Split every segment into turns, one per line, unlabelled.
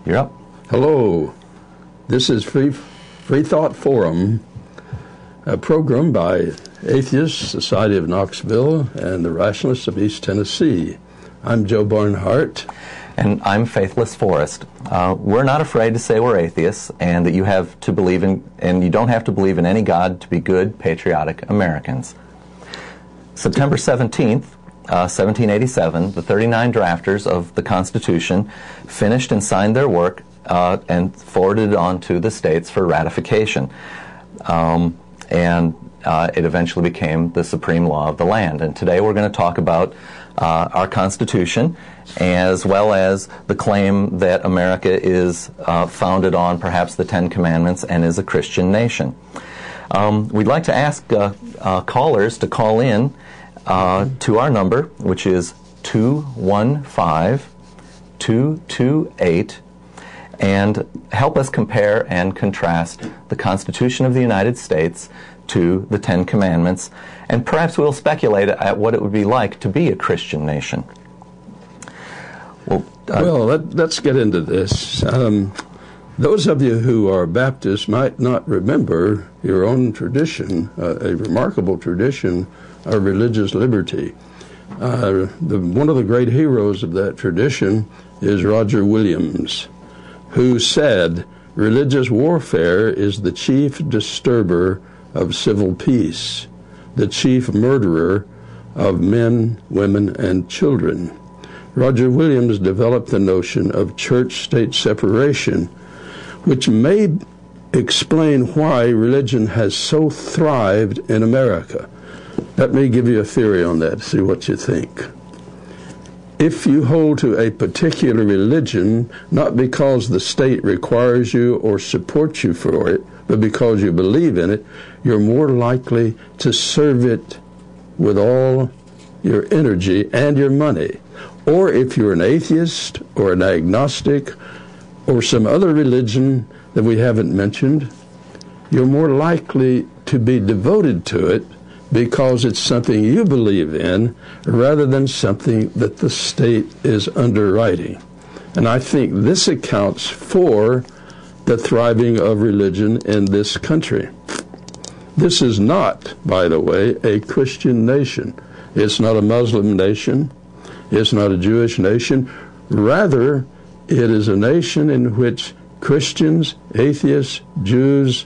you're up.
Hello. This is Freethought Forum, a program by Atheists Society of Knoxville and the Rationalists of East Tennessee. I'm Joe Barnhart.
And I'm Faithless Forrest. We're not afraid to say we're atheists and that you have to believe in, and you don't have to believe in any God to be good, patriotic Americans. September 17th, 1787, the 39 drafters of the Constitution finished and signed their work and forwarded it on to the states for ratification. It eventually became the supreme law of the land. And today we're going to talk about our Constitution, as well as the claim that America is founded on perhaps the Ten Commandments and is a Christian nation. We'd like to ask callers to call in to our number, which is 215-228, and help us compare and contrast the Constitution of the United States to the Ten Commandments, and perhaps we'll speculate at what it would be like to be a Christian nation.
Well, let's get into this. Those of you who are Baptists might not remember your own tradition, a remarkable tradition of religious liberty. One of the great heroes of that tradition is Roger Williams, who said, "Religious warfare is the chief disturber of civil peace, the chief murderer of men, women, and children." Roger Williams developed the notion of church-state separation, which may explain why religion has so thrived in America. Let me give you a theory on that, see what you think. If you hold to a particular religion, not because the state requires you or supports you for it, but because you believe in it, you're more likely to serve it with all your energy and your money. Or if you're an atheist or an agnostic or some other religion that we haven't mentioned, you're more likely to be devoted to it because it's something you believe in rather than something that the state is underwriting. And I think this accounts for the thriving of religion in this country. This is not, by the way, a Christian nation. It's not a Muslim nation. It's not a Jewish nation. Rather, it is a nation in which Christians, atheists, Jews,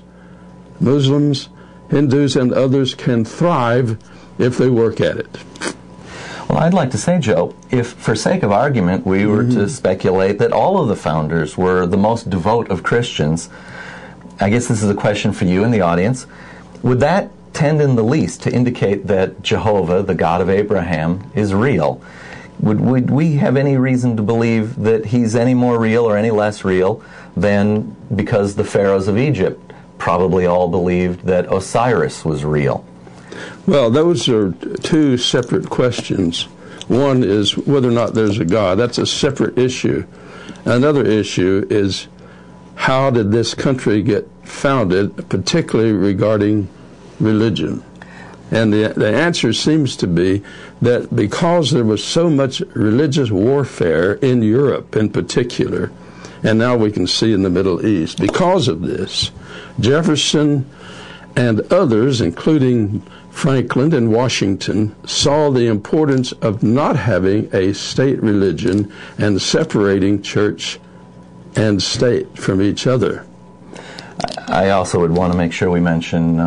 Muslims, Hindus, and others can thrive if they work at it.
Well, I'd like to say, Joe, if for sake of argument we were to speculate that all of the founders were the most devout of Christians, I guess this is a question for you in the audience, would that tend in the least to indicate that Jehovah, the God of Abraham, is real? Would we have any reason to believe that he's any more real or any less real than because the pharaohs of Egypt probably all believed that Osiris was real?
Well, those are two separate questions. One is whether or not there's a God. That's a separate issue. Another issue is how did this country get founded, particularly regarding religion? And the answer seems to be that because there was so much religious warfare in Europe in particular, and now we can see in the Middle East, because of this, Jefferson and others, including Franklin and Washington, saw the importance of not having a state religion and separating church and state from each other.
I also would want to make sure we mention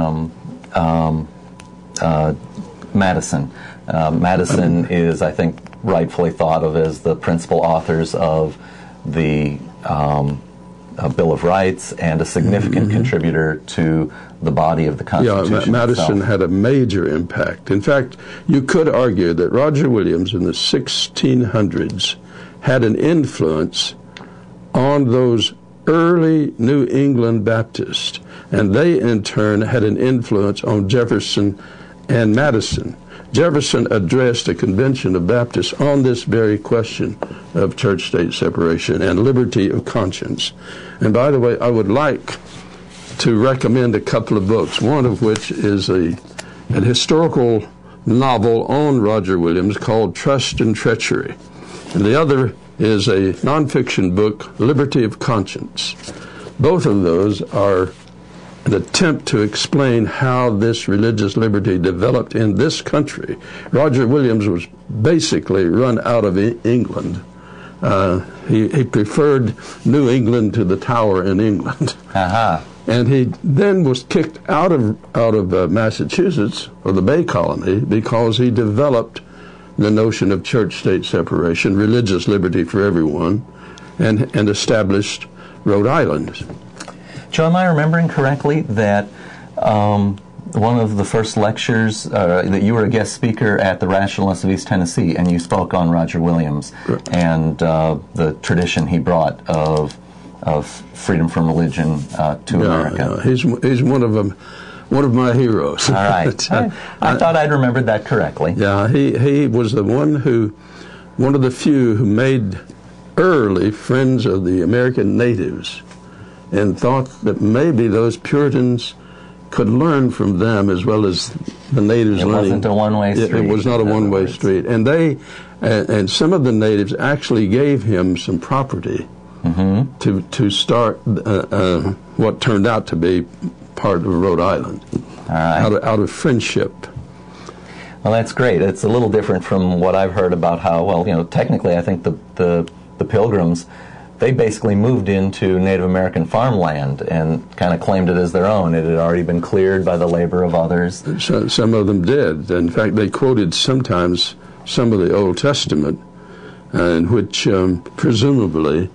Madison. Madison is, I think, rightfully thought of as the principal authors of the Bill of Rights and a significant contributor to the body of the Constitution.
Yeah, Madison
itself.
had a major impact. In fact, you could argue that Roger Williams in the 1600s had an influence on those early New England Baptists, and they in turn had an influence on Jefferson and Madison. Jefferson addressed a convention of Baptists on this very question of church-state separation and liberty of conscience. And by the way, I would like to recommend a couple of books, one of which is an historical novel on Roger Williams called Trust and Treachery. And the other is a nonfiction book, Liberty of Conscience. Both of those are an attempt to explain how this religious liberty developed in this country. Roger Williams was basically run out of England. He preferred New England to the Tower in England.
Uh-huh.
And he then was kicked out of Massachusetts, or the Bay Colony, because he developed the notion of church-state separation, religious liberty for everyone, and established Rhode Island.
Joe, am I remembering correctly that one of the first lectures, that you were a guest speaker at the Rationalists of East Tennessee, and you spoke on Roger Williams and the tradition he brought of freedom from religion to America?
Yeah, he's one of them. One of my heroes.
All right. I thought I'd remembered that correctly.
Yeah, he was the one of the few who made early friends of the American natives and thought that maybe those Puritans could learn from them as well as the natives learning.
It wasn't a one-way street.
It was not a one-way street. And and some of the natives actually gave him some property to start what turned out to be part of Rhode Island,
all right.
out of friendship.
Well, that's great. It's a little different from what I've heard about how, well, technically I think the Pilgrims, they basically moved into Native American farmland and kind of claimed it as their own. It had already been cleared by the labor of others.
So, some of them did. In fact, they quoted sometimes some of the Old Testament, in which presumably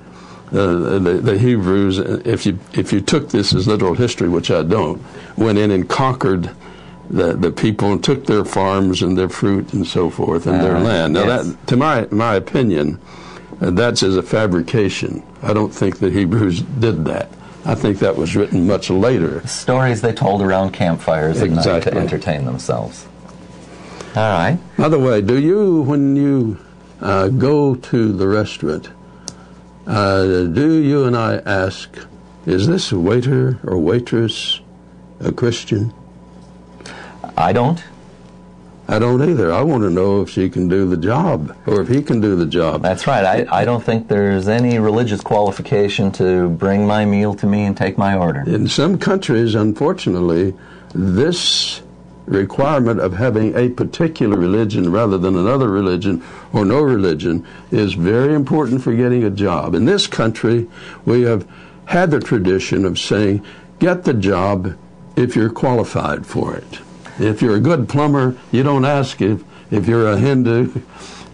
the Hebrews, if you took this as literal history, which I don't, went in and conquered the people and took their farms and their fruit and so forth and their land. Now, yes. That, to my opinion, that's as a fabrication. I don't think the Hebrews did that. I think that was written much later.
Stories they told around campfires at night to entertain themselves. All right.
By the way, do you, when you go to the restaurant, do you and I ask, is this waiter or waitress a Christian?
I don't.
I don't either. I want to know if she can do the job or if he can do the job.
That's right. I don't think there's any religious qualification to bring my meal to me and take my order.
In some countries, unfortunately, this requirement of having a particular religion rather than another religion or no religion is very important for getting a job. In this country, we have had the tradition of saying, get the job if you're qualified for it. If you're a good plumber, you don't ask if you're a Hindu,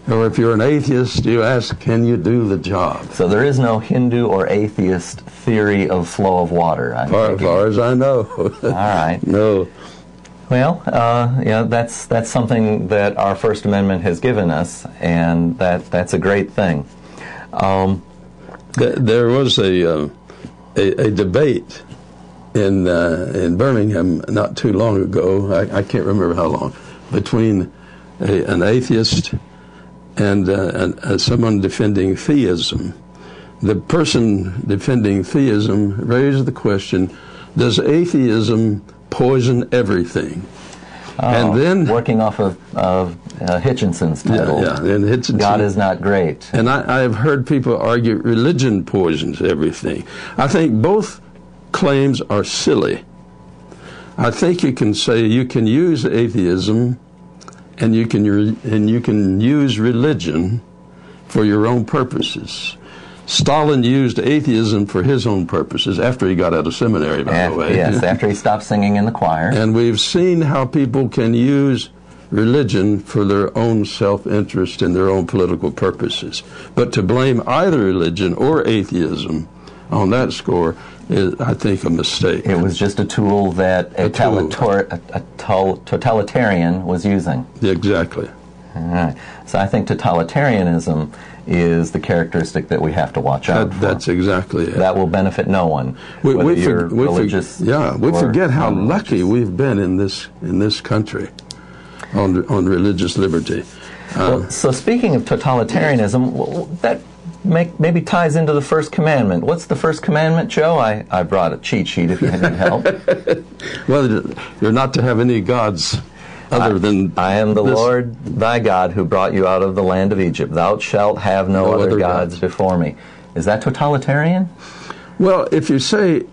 or if you're an atheist, you ask, can you do the job?
So there is no Hindu or atheist theory of flow of water.
Far as I know.
All right.
No.
Well, that's something that our First Amendment has given us, and that's a great thing.
There was a debate in Birmingham not too long ago. I can't remember how long, between an atheist and someone defending theism. The person defending theism raised the question: does atheism poison everything? And then,
working off of Hitchinson's title,
and Hitchinson,
God is not great.
And I have heard people argue religion poisons everything. I think both claims are silly. I think you can say you can use atheism and you can use religion for your own purposes. Stalin used atheism for his own purposes after he got out of seminary, by the way.
Yes, after he stopped singing in the choir.
And we've seen how people can use religion for their own self-interest and their own political purposes. But to blame either religion or atheism on that score is, I think, a mistake.
It was just a tool that a totalitarian was using.
Exactly.
All right. So I think totalitarianism is the characteristic that we have to watch out for.
That's exactly it.
That will benefit no one, whether you're religious.
We forget how lucky we've been in this country on religious liberty.
So speaking of totalitarianism, that maybe ties into the first commandment. What's the first commandment, Joe? I brought a cheat sheet if you need help.
Well, you're not to have any gods other than
I am the
this.
Lord thy God who brought you out of the land of Egypt. Thou shalt have no other gods before me. Is that totalitarian?
Well, if you say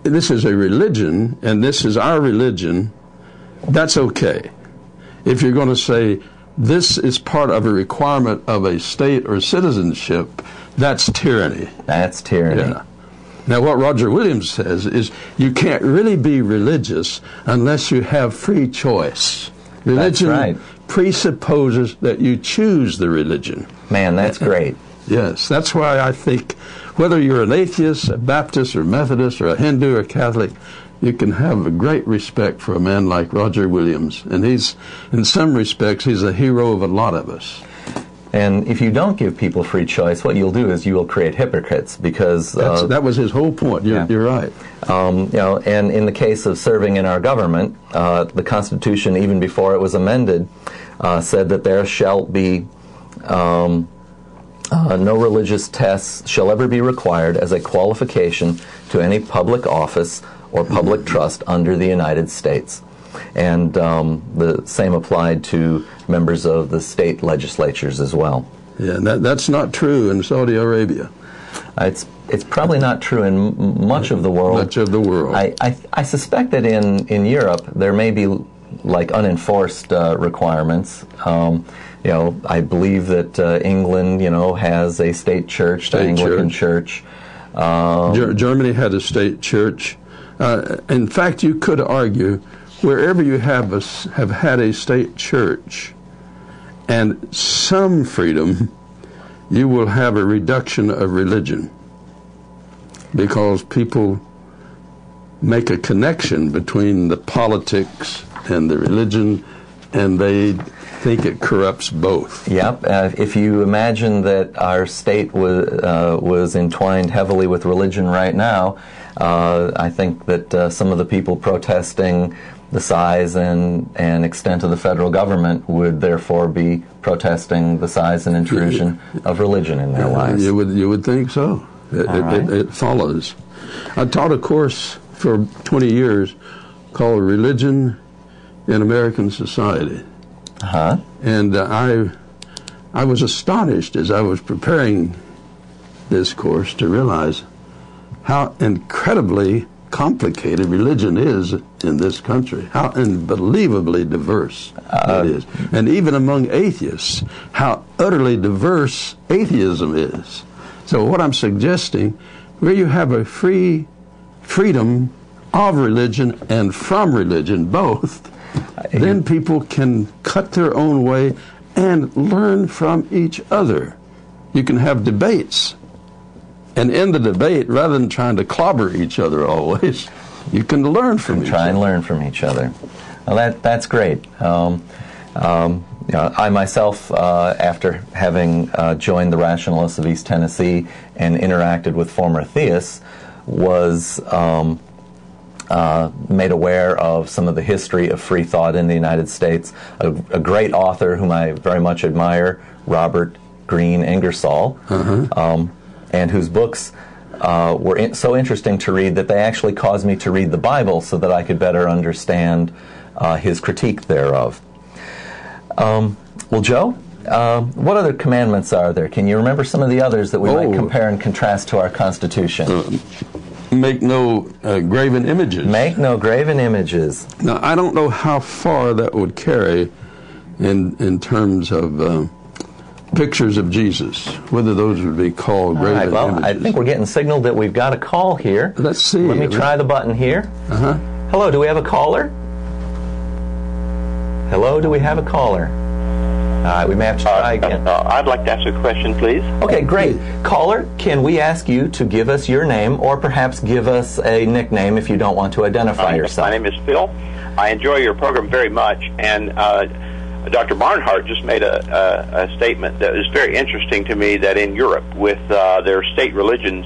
this is a religion and this is our religion, that's okay. If you're going to say this is part of a requirement of a state or citizenship, that's tyranny.
That's tyranny.
Yeah. Now, what Roger Williams says is you can't really be religious unless you have free choice. Religion
That's right.
presupposes that you choose the religion.
Man, that's great.
Yes, that's why I think whether you're an atheist, a Baptist, or Methodist, or a Hindu, or Catholic, you can have a great respect for a man like Roger Williams. And he's, in some respects, he's a hero of a lot of us.
And if you don't give people free choice, what you'll do is you will create hypocrites because...
that was his whole point. You're right.
And in the case of serving in our government, the Constitution, even before it was amended, said that there shall be no religious tests shall ever be required as a qualification to any public office or public trust under the United States. And the same applied to members of the state legislatures as well.
Yeah, that's not true in Saudi Arabia.
It's probably not true in much of the world.
Much of the world.
I suspect that in Europe there may be like unenforced requirements. I believe that England, has a state church, the Anglican church.
Germany had a state church. In fact, you could argue wherever you have had a state church and some freedom, you will have a reduction of religion because people make a connection between the politics and the religion, and they think it corrupts both.
Yep. If you imagine that our state was entwined heavily with religion right now, I think that some of the people protesting the size and extent of the federal government would therefore be protesting the size and intrusion of religion in their lives.
You would think so. It follows. I taught a course for 20 years called Religion in American Society.
Uh-huh.
And I was astonished as I was preparing this course to realize how incredibly complicated religion is in this country, how unbelievably diverse it is. And even among atheists, how utterly diverse atheism is. So what I'm suggesting, where you have a freedom of religion and from religion, both, then people can cut their own way and learn from each other. You can have debates. And in the debate, rather than trying to clobber each other always, you can learn from each other.
Try and learn from each other. Well, that's great. I myself, after having joined the Rationalists of East Tennessee and interacted with former theists, was made aware of some of the history of free thought in the United States. A great author whom I very much admire, Robert Greene Ingersoll, and whose books were so interesting to read that they actually caused me to read the Bible so that I could better understand his critique thereof. Well, Joe, what other commandments are there? Can you remember some of the others that we might compare and contrast to our Constitution?
Make no graven images.
Make no graven images.
Now, I don't know how far that would carry in terms of pictures of Jesus, whether those would be called graven images.
Well, I think we're getting signaled that we've got a call here.
Let's see.
Let me try the button here. Hello, do we have a caller? Hello, do we have a caller? All right, we may have to try again.
I'd like to ask a question, please.
Okay, great. Caller, can we ask you to give us your name or perhaps give us a nickname if you don't want to identify yourself?
My name is Phil. I enjoy your program very much, and Dr. Barnhart just made a statement that is very interesting to me, that in Europe, with their state religions,